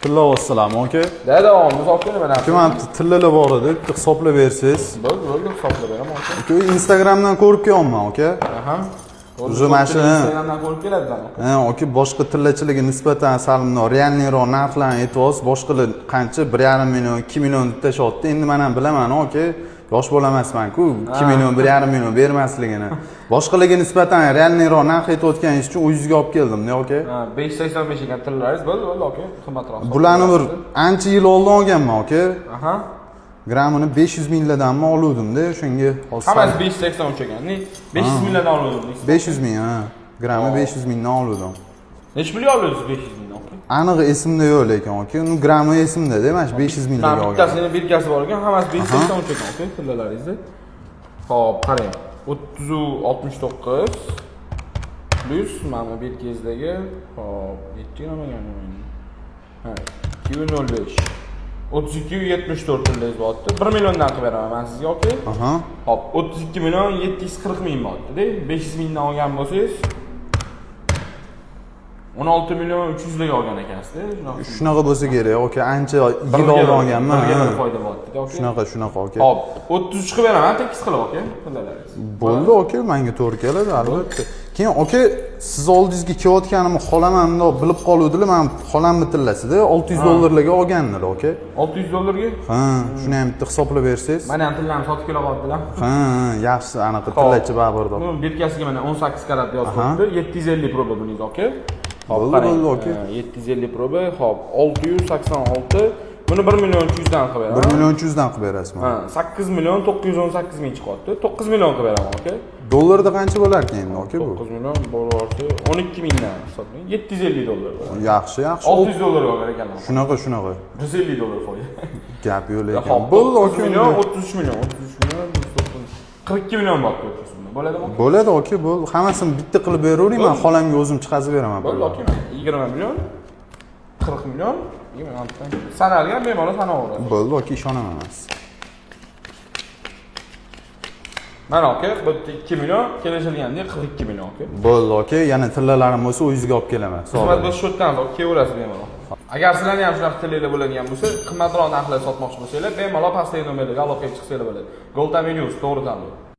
Tilla olsalarmi aka? Davomli hisoblab beraman. Kim tillalar bor edi, hisoblab bersiz. Bo'ldi, hisoblab beraman aka. Aka Instagramdan ko'rib kelyapman aka. Aha. O'zi mana shu Instagramdan ko'rib keladilar aka. aka boshqa tillachilarga nisbatan salimno realniroq narxlarni aytyapsiz. Boshqalar qancha 1,5 million, 2 million deb tashyapti. Endi men ham bilaman aka. Yosh bola emasman-ku, 2 million, 1,5 million bermasligini. Boshqalarga nisbatan realniroq narx aytayotganingiz uchun o'zingizga olib keldim-da aka. Ha, 585 ekan tillaringiz. Bo'ldi aka, qimmatroq. Bularni bir ancha yil oldin olganman aka. Aha. Gramini 500 minglardanmi oluvdim-da, shunga hozir. Hammasi 583 ekan. 500 mingdan oluvdim. 500 ming, ha. Grami 500 mingdan oluvdim. Necha pulga oldingiz 500 mingdan aka? Aniq esimda yo'q lekin aka. Uni grami esimda-da, mana shu 500 minglarga olgan. Bittasini birgasi bor ekan, hammasi 583 ekan aka tillalaringizni. Xo'p, qarang. 369 plus mana birgazdagi, hop, 7 nimaga ha, 205. 3274 tillangiz bo'lyapti. 1 milliondan qilib beraman men sizga aka. Aha. Hop, 32 million 740 ming bo'lyapti-da. 500 mingdan olgan bo'lsangiz 16 million 300 lik olgan ekansiz-da. Shunaqa bo'lsa kerak aka, ancha yil oldin olganman. Birga foyda bo'lyapti-da aka. Shunaqa aka. Hop, 33 qilib beraman, tekis qilib aka, tillalaringiz. Bo'ldi aka, menga to'g'ri keladi albatta. Keyin aka, siz oldingizga kelayotganimni xohlaman deb bilib qoluvdilar, men xolamni tillasida 600 dollarlarga olgandilar aka. 600 dollarga? Ha, shuni ham bitta hisoblab bersangiz. Mana ham tillarni sotib kelyaptilar. Ha, yaxshi, anaqa tillachi baribir deb. Bu birkasiga mana 18 karat yozibdi, 750 proba buning aka. Hop, Bo'ldi aka. 750 proba, hop, 686. Buni 1 million 200 dan qilib beraman. 1 million 200 dan qilib berasizmi? Ha, 8 million 918 ming chiqyapti. 9 million qilib beraman aka. Dollarda qancha bo'lar ekan endi aka bu? 9 million bo'lsa 12 mingdan hisoblang. 750 dollar. Yaxshi. 600 dollarga olgan ekanlar. Shunaqa. 150 dollar foyda. Gap yo'q lekin. Bo'ldi aka. 33 million, 42 million bo'pti. Bo'ladimi? Bo'ladi aka, bo'ldi. Hammasini bitta qilib beravering, men xolamga o'zim chiqazib beraman. Bo'ldi aka. 20 million, 40 million, 26 dan. Sanalgan bemalol sanaveradi. Bo'ldi aka, ishonaman men. Mana aka, bu 2 million, kelishilganda 42 million aka. Bo'ldi aka, yana tillalarim bo'lsa o'zingizga olib kelaman. Xizmat biz shu yerdan kelaverasiz bemalol. Agar sizlarning ham shunaqa tillaylar bo'ladigan bo'lsa, qimmatroq narxlarda sotmoqchi bo'lsanglar, bemalol pastdagi nomerlarga aloqaga chiqsanglar bo'ladi. Goltaminus to'g'ri tanlov.